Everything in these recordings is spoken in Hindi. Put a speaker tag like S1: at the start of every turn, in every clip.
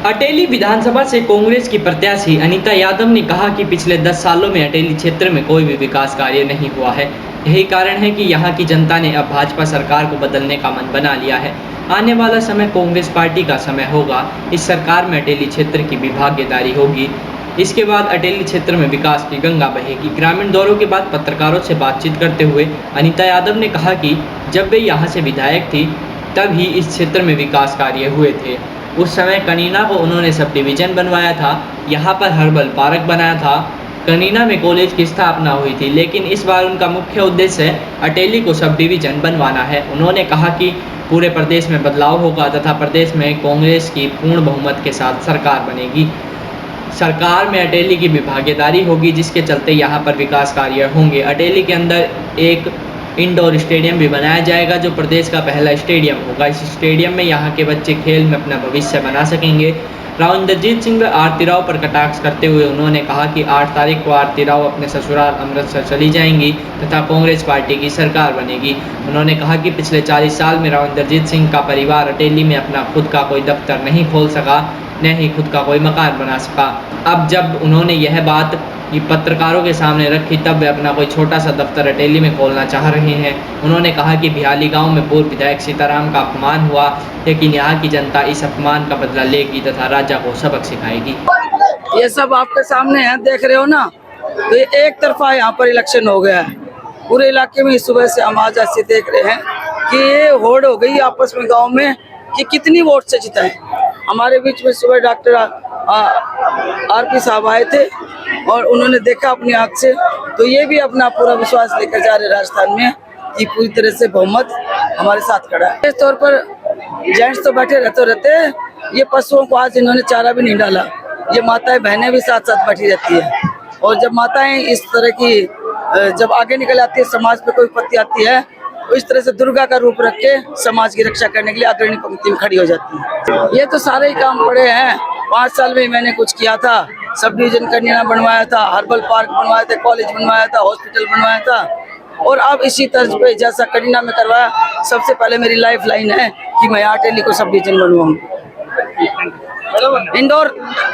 S1: अटेली विधानसभा से कांग्रेस की प्रत्याशी अनीता यादव ने कहा कि पिछले 10 सालों में अटेली क्षेत्र में कोई भी विकास कार्य नहीं हुआ है। यही कारण है कि यहां की जनता ने अब भाजपा सरकार को बदलने का मन बना लिया है। आने वाला समय कांग्रेस पार्टी का समय होगा। इस सरकार में अटेली क्षेत्र की भी भागीदारी होगी। इसके बाद अटेली क्षेत्र में विकास की गंगा बहेगी। ग्रामीण दौरों के बाद पत्रकारों से बातचीत करते हुए अनीता यादव ने कहा कि जब वे यहाँ से विधायक थी तब ही इस क्षेत्र में विकास कार्य हुए थे। उस समय कनीना को उन्होंने सब डिवीज़न बनवाया था, यहाँ पर हर्बल पार्क बनाया था, कनीना में कॉलेज की स्थापना हुई थी, लेकिन इस बार उनका मुख्य उद्देश्य अटेली को सब डिवीज़न बनवाना है। उन्होंने कहा कि पूरे प्रदेश में बदलाव होगा तथा प्रदेश में कांग्रेस की पूर्ण बहुमत के साथ सरकार बनेगी। सरकार में अटेली की भी भागीदारी होगी, जिसके चलते यहाँ पर विकास कार्य होंगे। अटेली के अंदर एक इंडोर स्टेडियम भी बनाया जाएगा, जो प्रदेश का पहला स्टेडियम होगा। इस स्टेडियम में यहाँ के बच्चे खेल में अपना भविष्य बना सकेंगे। राव इंद्रजीत सिंह व आरती राव पर कटाक्ष करते हुए उन्होंने कहा कि 8 तारीख को आरती राव अपने ससुराल अमृतसर चली जाएंगी तथा कांग्रेस पार्टी की सरकार बनेगी। उन्होंने कहा कि पिछले 40 साल में राव इंद्रजीत सिंह का परिवार अटेली में अपना खुद का कोई दफ्तर नहीं खोल सका, न ही खुद का कोई मकान बना सका। अब जब उन्होंने यह बात पत्रकारों के सामने रखी तब वे अपना कोई छोटा सा दफ्तर अटेली में खोलना चाह रहे हैं। उन्होंने कहा कि बिहाली गांव में पूर्व विधायक सीताराम का अपमान हुआ, लेकिन यहाँ की जनता इस अपमान का बदला लेगी तथा राजा को सबक सिखाएगी।
S2: ये सब आपके सामने है, देख रहे हो ना, तो ये एक तरफा यहाँ पर इलेक्शन हो गया है। पूरे इलाके में सुबह से हम आज ऐसे देख रहे हैं कि ये होड़ हो गई आपस में गाँव में कि कितनी वोट से जिताएं। हमारे बीच में सुबह डॉक्टर आरपी साहब आए थे और उन्होंने देखा अपनी आँख से, तो ये भी अपना पूरा विश्वास लेकर जा रहे राजस्थान में कि पूरी तरह से बहुमत हमारे साथ खड़ा है। इस तौर पर जेंट्स तो बैठे रहते हैं, ये पशुओं को आज इन्होंने चारा भी नहीं डाला। ये माताएं बहनें भी साथ साथ बैठी रहती है, और जब माताएं इस तरह की जब आगे निकल आती है, समाज पे कोई विपत्ति आती है, तो इस तरह से दुर्गा का रूप रख के समाज की रक्षा करने के लिए अग्रणी पंक्ति में खड़ी हो जाती है। ये तो सारे ही काम पड़े हैं। 5 साल में मैंने कुछ किया था, सब डिवीजन कन्या बनवाया था, हर्बल पार्क बनवाया था, कॉलेज बनवाया था, हॉस्पिटल बनवाया था, और अब इसी तर्ज पे जैसा कनीना में करवाया, सबसे पहले मेरी लाइफ लाइन है कि मैं अटेली को सब डिवीजन बनवाऊँ।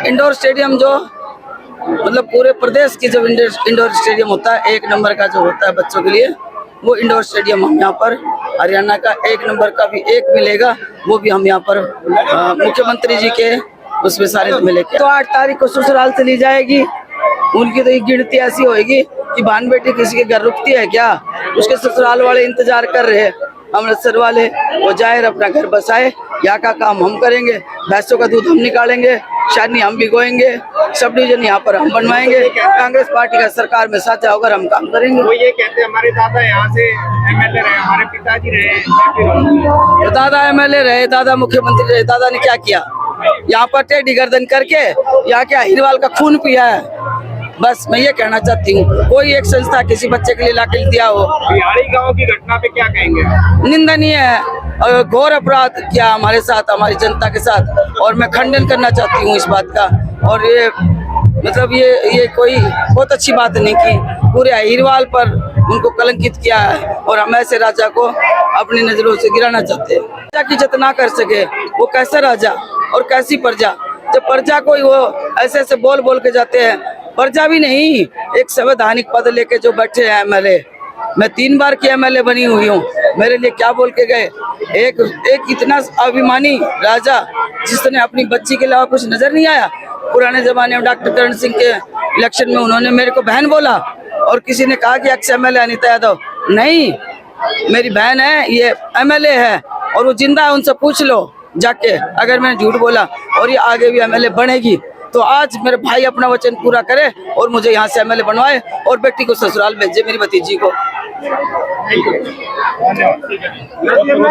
S2: इंडोर स्टेडियम जो मतलब पूरे प्रदेश की जब इंडोर स्टेडियम होता है, 1 नंबर का जो होता है बच्चों के लिए, वो इंडोर स्टेडियम हम यहाँ पर हरियाणा का 1 नंबर का भी एक मिलेगा, वो भी हम यहाँ पर मुख्यमंत्री जी के उसमें सारे मिलेंगे। तो 8 तारीख को ससुराल चली जाएगी। उनकी तो ये गिनती ऐसी होगी कि बहन बेटी किसी के घर रुकती है क्या, उसके ससुराल वाले इंतजार कर रहे हैं, अमृतसर वाले, वो जाए अपना घर बसाए। यहाँ का काम हम करेंगे, भैंसों का दूध हम निकालेंगे, शादी हम भिगोएंगे, सब डिवीजन यहाँ पर हम बनवाएंगे। कांग्रेस पार्टी का सरकार में साथ होकर हम काम करेंगे।
S3: वो ये कहते हैं हमारे दादा यहाँ से एमएलए रहे, हमारे पिताजी रहे,
S2: दादा एमएलए रहे, दादा मुख्यमंत्री रहे, दादा ने क्या किया? यहाँ पर टेढ़ी गर्दन करके यहाँ के अहिरवाल का खून पिया है। बस मैं ये कहना चाहती हूँ, कोई एक संस्था किसी बच्चे के लिए लाके दिया हो।
S3: बिहारी गांव की घटना पे क्या कहेंगे?
S2: निंदनीय है और घोर अपराध किया हमारे साथ, हमारी जनता के साथ, और मैं खंडन करना चाहती हूँ इस बात का। और ये मतलब ये कोई बहुत अच्छी बात नहीं की, पूरे अहिरवाल पर उनको कलंकित किया है, और हम ऐसे राजा को अपनी नजरों से गिराना चाहते हैं। प्रजा की इज्जत ना कर सके वो कैसा राजा और कैसी प्रजा? जब प्रजा को वो ऐसे ऐसे बोल के जाते हैं, प्रजा भी नहीं, एक संवैधानिक पद लेके जो बैठे हैं एमएलए, मैं 3 बार की एमएलए बनी हुई हूँ, मेरे लिए क्या बोल के गए? एक इतना अभिमानी राजा जिसने अपनी बच्ची के अलावा कुछ नजर नहीं आया। पुराने जमाने में डॉक्टर करण सिंह के इलेक्शन में उन्होंने मेरे को बहन बोला, और किसी ने कहा कि एक्स एमएलए अनीता यादव, नहीं, मेरी बहन है, ये एमएलए है और वो जिंदा है, उनसे पूछ लो जाके अगर मैंने झूठ बोला, और ये आगे भी एमएलए बनेगी। तो आज मेरे भाई अपना वचन पूरा करे और मुझे यहाँ से एमएलए बनवाए और बेटी को ससुराल भेजे, मेरी भतीजी को।